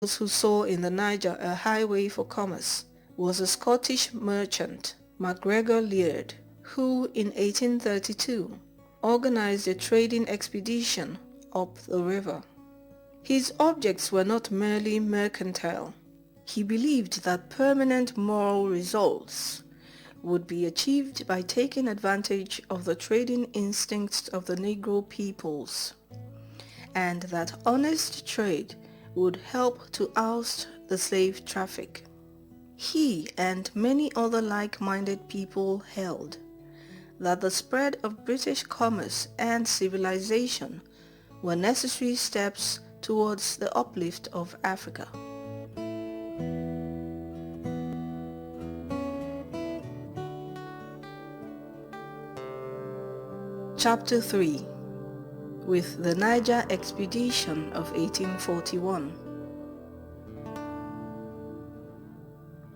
those who saw in the Niger a highway for commerce was a Scottish merchant, MacGregor Laird, who in 1832 organized a trading expedition up the river. His objects were not merely mercantile. He believed that permanent moral results would be achieved by taking advantage of the trading instincts of the Negro peoples, and that honest trade would help to oust the slave traffic. He and many other like-minded people held that the spread of British commerce and civilization were necessary steps towards the uplift of Africa. Chapter 3. With the Niger Expedition of 1841.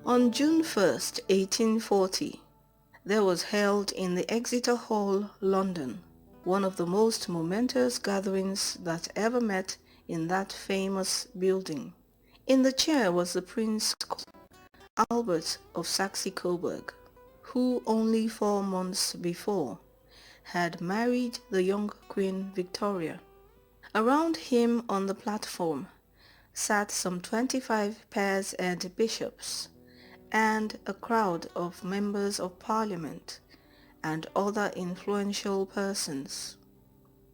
On June 1st, 1840, there was held in the Exeter Hall, London, one of the most momentous gatherings that ever met in that famous building. In the chair was the Prince Albert of Saxe-Coburg, who only 4 months before had married the young Queen Victoria. Around him on the platform sat some 25 peers and bishops, and a crowd of members of Parliament and other influential persons.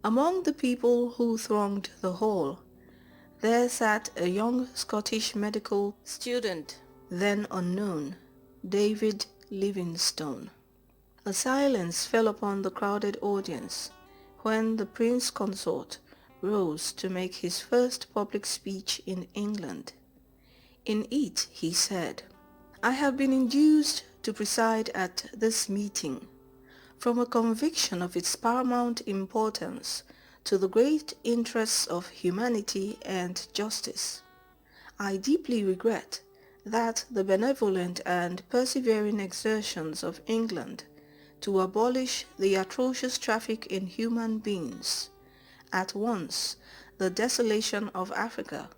Among the people who thronged the hall, there sat a young Scottish medical student, then unknown, David Livingstone. A silence fell upon the crowded audience when the Prince Consort rose to make his first public speech in England. In it he said, "I have been induced to preside at this meeting from a conviction of its paramount importance to the great interests of humanity and justice. I deeply regret that the benevolent and persevering exertions of England to abolish the atrocious traffic in human beings, at once the desolation of Africa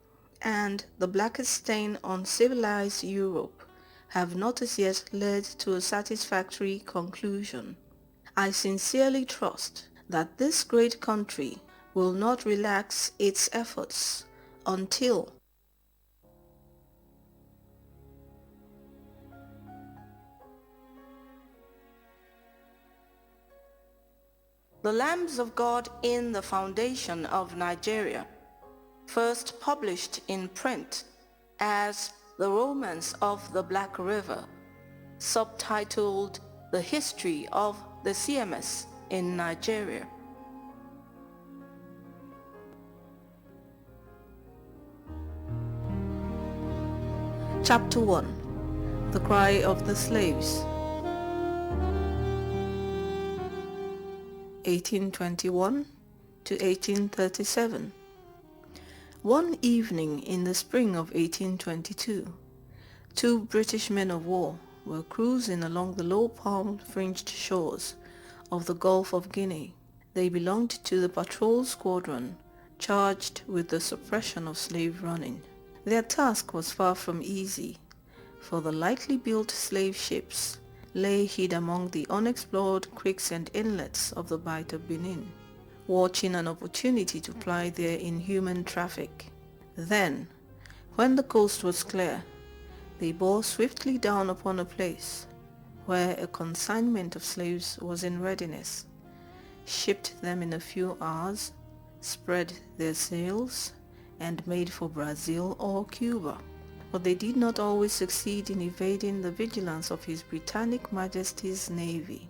and the blackest stain on civilized Europe, have not as yet led to a satisfactory conclusion. I sincerely trust that this great country will not relax its efforts until The Lambs of God in the Foundation of Nigeria, first published in print as The Romance of the Black River, subtitled The History of the CMS in Nigeria. Chapter 1. The Cry of the Slaves. 1821 to 1837. One evening in the spring of 1822, 2 British men of war were cruising along the low palm-fringed shores of the Gulf of Guinea. They belonged to the patrol squadron charged with the suppression of slave running. Their task was far from easy, for the lightly built slave ships lay hid among the unexplored creeks and inlets of the Bight of Benin, watching an opportunity to ply their inhuman traffic. Then, when the coast was clear, they bore swiftly down upon a place where a consignment of slaves was in readiness, shipped them in a few hours, spread their sails, and made for Brazil or Cuba. But they did not always succeed in evading the vigilance of His Britannic Majesty's Navy.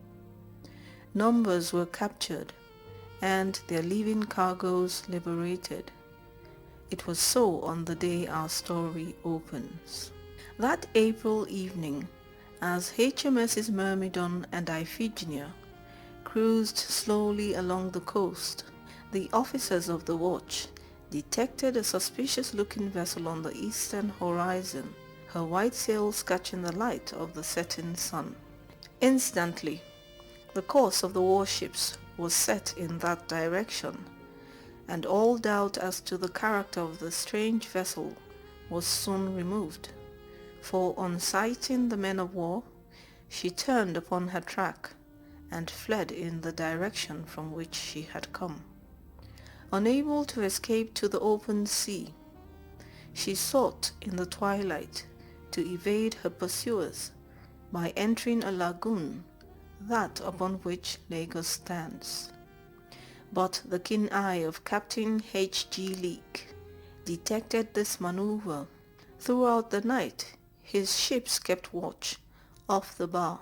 Numbers were captured, and their living cargoes liberated. It was so on the day our story opens. That April evening, as HMS's Myrmidon and Iphigenia cruised slowly along the coast, the officers of the watch detected a suspicious-looking vessel on the eastern horizon, her white sails catching the light of the setting sun. Instantly, the course of the warships was set in that direction, and all doubt as to the character of the strange vessel was soon removed, for on sighting the men of war, she turned upon her track and fled in the direction from which she had come. Unable to escape to the open sea, she sought in the twilight to evade her pursuers by entering a lagoon, that upon which Lagos stands. But the keen eye of Captain H.G. Leake detected this maneuver. Throughout the night, his ships kept watch off the bar,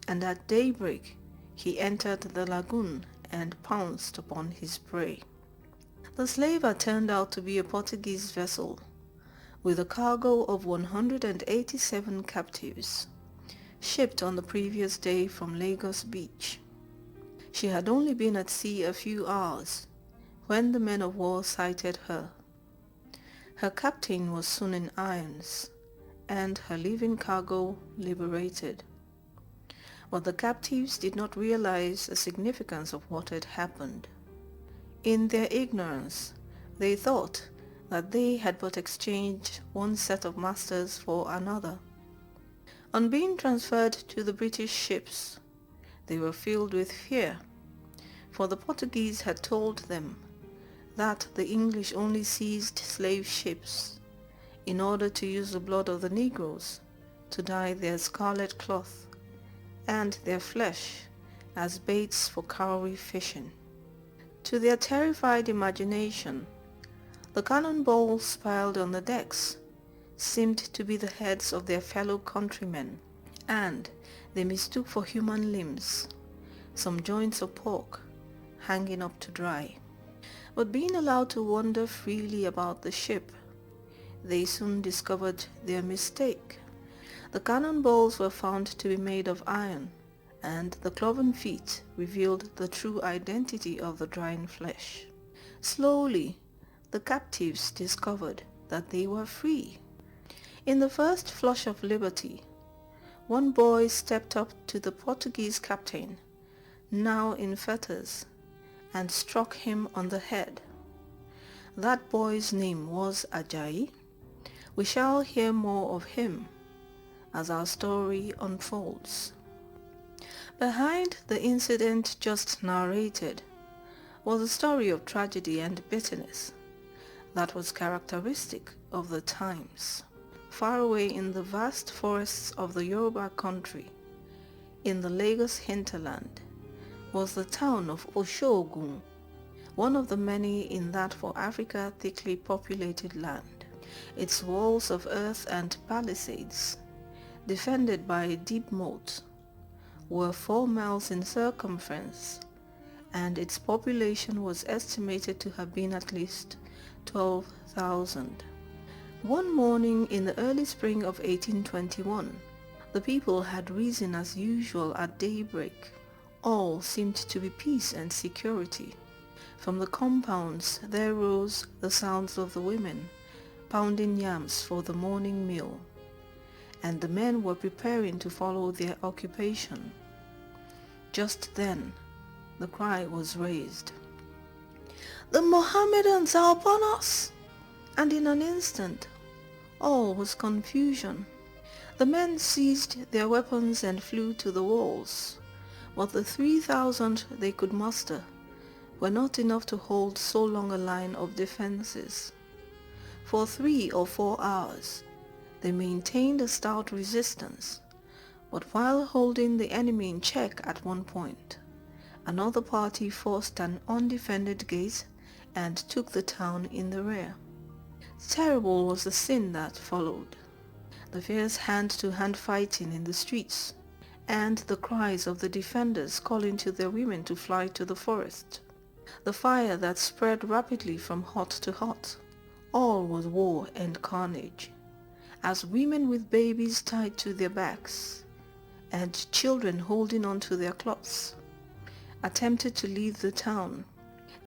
and at daybreak he entered the lagoon and pounced upon his prey. The slaver turned out to be a Portuguese vessel with a cargo of 187 captives, shipped on the previous day from Lagos Beach. She had only been at sea a few hours when the men of war sighted her. Her captain was soon in irons, and her living cargo liberated. But the captives did not realize the significance of what had happened. In their ignorance, they thought that they had but exchanged one set of masters for another. On being transferred to the British ships, they were filled with fear, for the Portuguese had told them that the English only seized slave ships in order to use the blood of the Negroes to dye their scarlet cloth and their flesh as baits for cowrie fishing. To their terrified imagination, the cannonballs piled on the decks seemed to be the heads of their fellow countrymen, and they mistook for human limbs, some joints of pork hanging up to dry. But being allowed to wander freely about the ship, they soon discovered their mistake. The cannonballs were found to be made of iron, and the cloven feet revealed the true identity of the drying flesh. Slowly, the captives discovered that they were free. In the first flush of liberty, one boy stepped up to the Portuguese captain, now in fetters, and struck him on the head. That boy's name was Ajayi. We shall hear more of him as our story unfolds. Behind the incident just narrated was a story of tragedy and bitterness that was characteristic of the times. Far away in the vast forests of the Yoruba country, in the Lagos hinterland, was the town of Oshogun, one of the many in that for Africa thickly populated land. Its walls of earth and palisades, defended by a deep moat, were 4 miles in circumference, and its population was estimated to have been at least 12,000. One morning in the early spring of 1821, the people had risen as usual at daybreak. All seemed to be peace and security. From the compounds there rose the sounds of the women pounding yams for the morning meal, and the men were preparing to follow their occupation. Just then, the cry was raised, "The Mohammedans are upon us!" And in an instant, all was confusion. The men seized their weapons and flew to the walls, but the 3,000 they could muster were not enough to hold so long a line of defenses. For 3 or 4 hours, they maintained a stout resistance, but while holding the enemy in check at one point, another party forced an undefended gate and took the town in the rear. Terrible was the scene that followed. The fierce hand-to-hand fighting in the streets, and the cries of the defenders calling to their women to fly to the forest. The fire that spread rapidly from hut to hut. All was war and carnage, as women with babies tied to their backs, and children holding on to their cloths, attempted to leave the town.